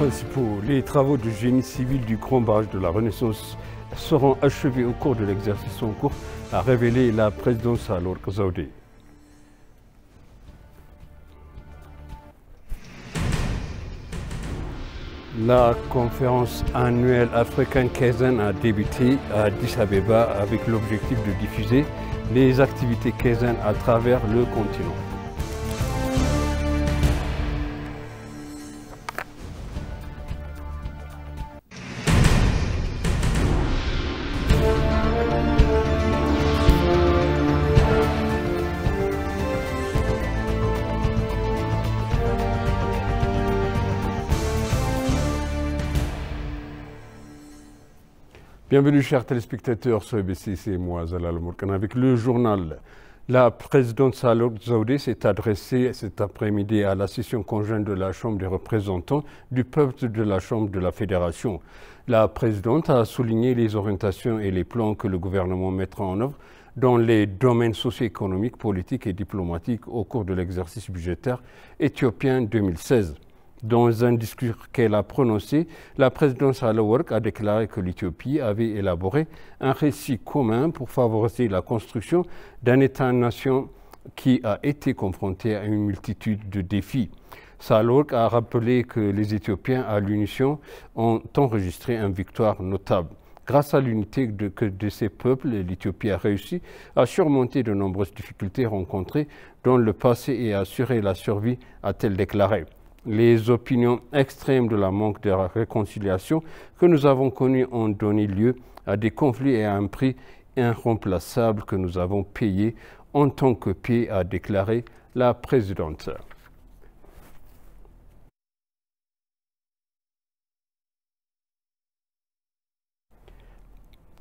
principaux. Les travaux de génie civil du Grand Barrage de la Renaissance seront achevés au cours de l'exercice en cours, a révélé la présidente Sahle-Worq Zewde. La conférence annuelle African Kaizen a débuté à Addis Abeba avec l'objectif de diffuser les activités Kaizen à travers le continent. Bienvenue chers téléspectateurs sur EBC, c'est moi Zalal Mourkana avec le journal. La présidente Sahle-Worq Zewde s'est adressée cet après-midi à la session conjointe de la Chambre des représentants du peuple de la Chambre de la Fédération. La présidente a souligné les orientations et les plans que le gouvernement mettra en œuvre dans les domaines socio-économiques, politiques et diplomatiques au cours de l'exercice budgétaire éthiopien 2016. Dans un discours qu'elle a prononcé, la présidente Sahle-Worq a déclaré que l'Éthiopie avait élaboré un récit commun pour favoriser la construction d'un État-nation qui a été confronté à une multitude de défis. Sahle-Worq a rappelé que les Éthiopiens à l'unisson ont enregistré une victoire notable. Grâce à l'unité de ces peuples, l'Éthiopie a réussi à surmonter de nombreuses difficultés rencontrées dans le passé et à assurer la survie, a-t-elle déclaré. Les opinions extrêmes de la manque de réconciliation que nous avons connues ont donné lieu à des conflits et à un prix irremplaçable que nous avons payé en tant que pays, a déclaré la présidente.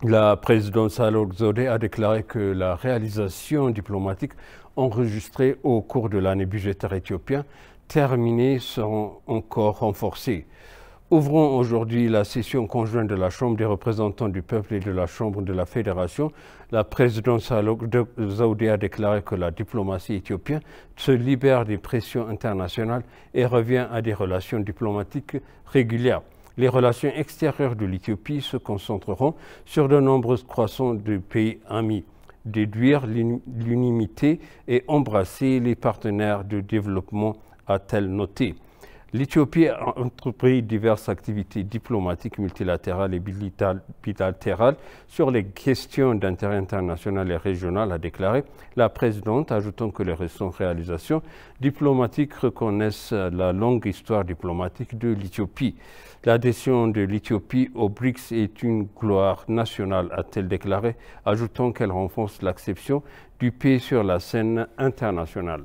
La présidente Sahle-Worq Zewde a déclaré que la réalisation diplomatique enregistrée au cours de l'année budgétaire éthiopienne terminées seront encore renforcées. Ouvrons aujourd'hui la session conjointe de la Chambre des représentants du peuple et de la Chambre de la Fédération. La présidente Sahle-Worq Zewde a déclaré que la diplomatie éthiopienne se libère des pressions internationales et revient à des relations diplomatiques régulières. Les relations extérieures de l'Éthiopie se concentreront sur de nombreuses croissances de pays amis. Déduire l'unanimité et embrasser les partenaires de développement, a-t-elle noté. L'Éthiopie a entrepris diverses activités diplomatiques multilatérales et bilatérales sur les questions d'intérêt international et régional, a déclaré la présidente, ajoutant que les récentes réalisations diplomatiques reconnaissent la longue histoire diplomatique de l'Éthiopie. L'adhésion de l'Éthiopie au BRICS est une gloire nationale, a-t-elle déclaré, ajoutant qu'elle renforce l'acceptation du pays sur la scène internationale.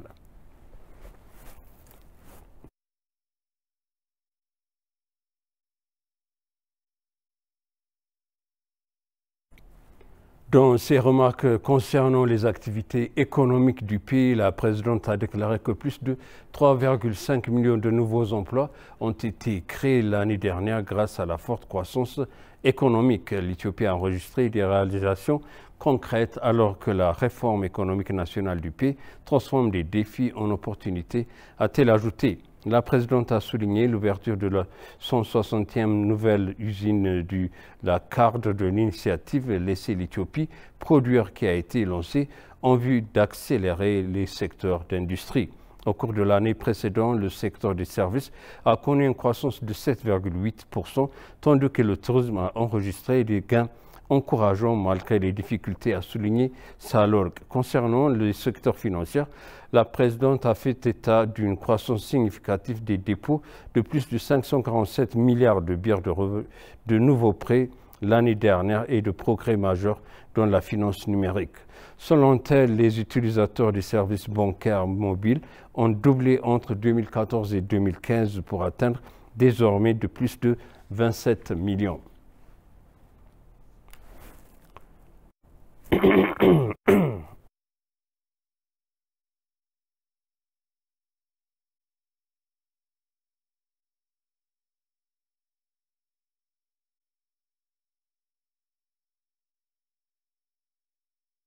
Dans ses remarques concernant les activités économiques du pays, la présidente a déclaré que plus de 3,5 millions de nouveaux emplois ont été créés l'année dernière grâce à la forte croissance économique. L'Éthiopie a enregistré des réalisations concrètes alors que la réforme économique nationale du pays transforme des défis en opportunités, a-t-elle ajouté. La présidente a souligné l'ouverture de la 160e nouvelle usine de la carte de l'initiative Laisser l'Éthiopie produire qui a été lancée en vue d'accélérer les secteurs d'industrie. Au cours de l'année précédente, le secteur des services a connu une croissance de 7,8%, tandis que le tourisme a enregistré des gains encourageants malgré les difficultés, a souligné Sahle-Worq. Concernant le secteur financier, la présidente a fait état d'une croissance significative des dépôts de plus de 547 milliards de billets de nouveaux prêts l'année dernière et de progrès majeurs dans la finance numérique. Selon elle, les utilisateurs des services bancaires mobiles ont doublé entre 2014 et 2015 pour atteindre désormais de plus de 27 millions.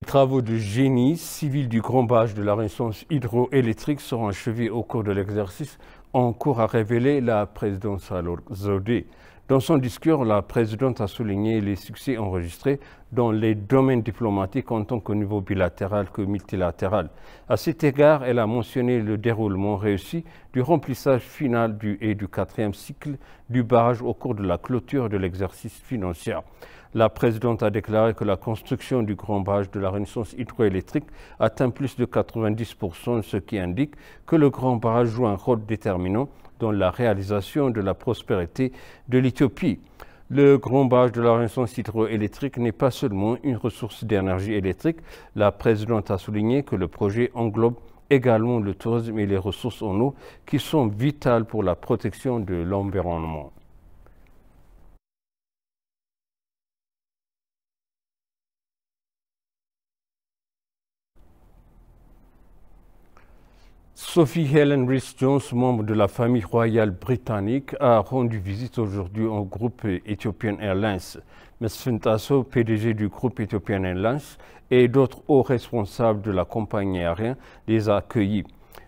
Les travaux de génie civil du Grand Barrage de la Renaissance hydroélectrique seront achevés au cours de l'exercice en cours, a révélé la présidente Salor Zodé. Dans son discours, la présidente a souligné les succès enregistrés dans les domaines diplomatiques en tant qu'au niveau bilatéral que multilatéral. À cet égard, elle a mentionné le déroulement réussi du remplissage final du 4e cycle du barrage au cours de la clôture de l'exercice financier. La présidente a déclaré que la construction du grand barrage de la Renaissance hydroélectrique atteint plus de 90%, ce qui indique que le grand barrage joue un rôle déterminant dans la réalisation de la prospérité de l'Éthiopie. Le grand barrage de la Renaissance hydroélectrique n'est pas seulement une ressource d'énergie électrique. La présidente a souligné que le projet englobe également le tourisme et les ressources en eau qui sont vitales pour la protection de l'environnement. Sophie Helen Rhys-Jones, membre de la famille royale britannique, a rendu visite aujourd'hui au groupe Ethiopian Airlines. Mesfin Tasso, PDG du groupe Ethiopian Airlines, et d'autres hauts responsables de la compagnie aérienne les a accueillis.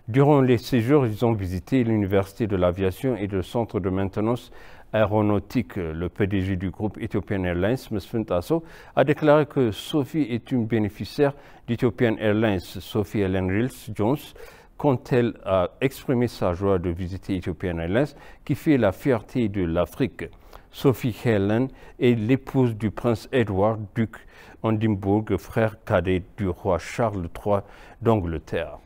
Durant les séjours, ils ont visité l'Université de l'aviation et le centre de maintenance aéronautique. Le PDG du groupe Ethiopian Airlines, Mesfin Tasso, a déclaré que Sophie est une bénéficiaire d'Ethiopian Airlines. Sophie Helen Rhys-Jones, quand elle a exprimé sa joie de visiter Ethiopian Airlines, qui fait la fierté de l'Afrique. Sophie Helen est l'épouse du prince Edward, duc d'Édimbourg, frère cadet du roi Charles III d'Angleterre.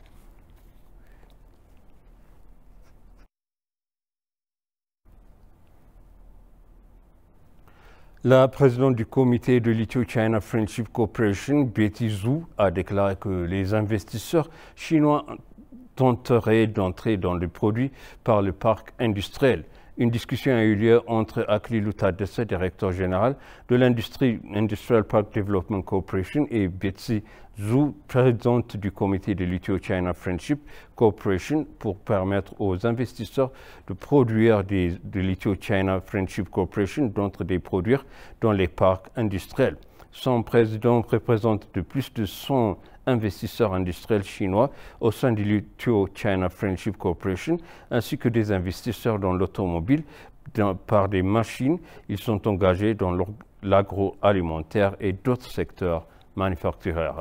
La présidente du comité de l'Ethio-China Friendship Corporation, Betty Zhu, a déclaré que les investisseurs chinois tenteraient d'entrer dans le produit par le parc industriel. Une discussion a eu lieu entre Aklilu Tadesse, directeur général de l'Industrial Park Development Corporation, et Betty Zhu, présidente du comité de l'Ethio-China Friendship Corporation, pour permettre aux investisseurs de produire de l'Ethio-China Friendship Corporation, d'entre des produits dans les parcs industriels. Son président représente de plus de 100 investisseurs industriels chinois au sein de l'Ethio-China Friendship Corporation, ainsi que des investisseurs dans l'automobile. Par des machines, ils sont engagés dans l'agroalimentaire et d'autres secteurs manufacturiers.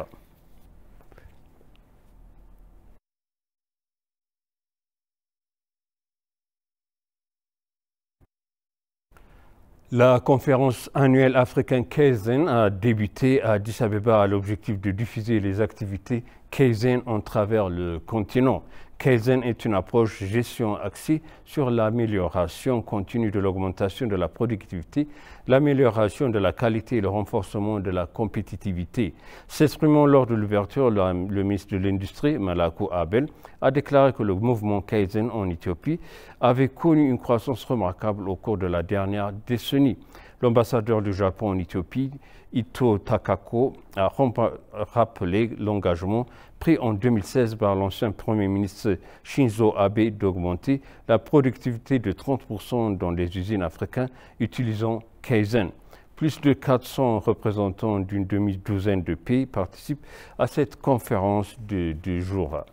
La conférence annuelle africaine Kaizen a débuté à Addis Abeba à l'objectif de diffuser les activités Kaizen en travers le continent. Kaizen est une approche gestion axée sur l'amélioration continue de l'augmentation de la productivité, l'amélioration de la qualité et le renforcement de la compétitivité. S'exprimant lors de l'ouverture, le ministre de l'Industrie, Malakou Abel, a déclaré que le mouvement Kaizen en Éthiopie avait connu une croissance remarquable au cours de la dernière décennie. L'ambassadeur du Japon en Éthiopie, Ito Takako, a rappelé l'engagement pris en 2016 par l'ancien Premier ministre Shinzo Abe d'augmenter la productivité de 30% dans les usines africaines utilisant Kaizen. Plus de 400 représentants d'une demi-douzaine de pays participent à cette conférence de 2 jours.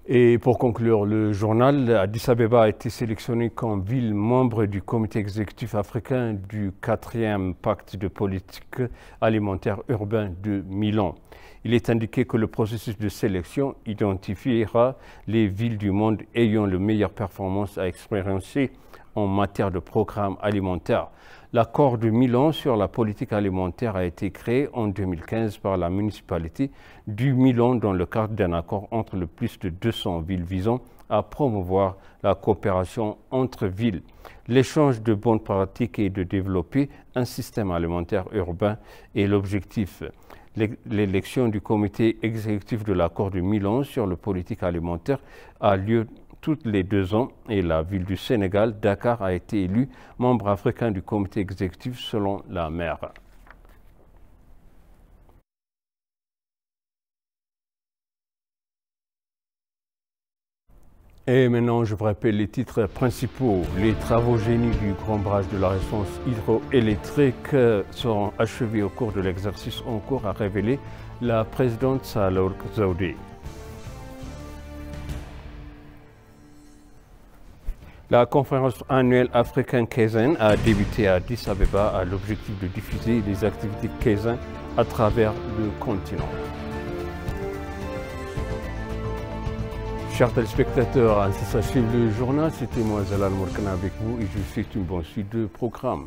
Et pour conclure le journal, Addis Abeba a été sélectionné comme ville membre du comité exécutif africain du 4e pacte de politique alimentaire urbain de Milan. Il est indiqué que le processus de sélection identifiera les villes du monde ayant le meilleure performance à expérimenter en matière de programme alimentaire. L'accord de Milan sur la politique alimentaire a été créé en 2015 par la municipalité du Milan dans le cadre d'un accord entre le plus de 200 villes visant à promouvoir la coopération entre villes, l'échange de bonnes pratiques et de développer un système alimentaire urbain est l'objectif. L'élection du comité exécutif de l'accord de Milan sur la politique alimentaire a lieu toutes les 2 ans et la ville du Sénégal, Dakar, a été élue membre africain du comité exécutif selon la maire. Et maintenant, je vous rappelle les titres principaux. Les travaux génie du grand barrage de la Renaissance hydroélectrique seront achevés au cours de l'exercice en cours, a révélé la présidente Sahle-Work Zewde. La conférence annuelle africaine Kaizen a débuté à Addis Abeba à l'objectif de diffuser les activités Kaizen à travers le continent. Chers téléspectateurs, ainsi s'achève le journal. C'était moi, Zalal Mourkana, avec vous et je vous souhaite une bonne suite de programme.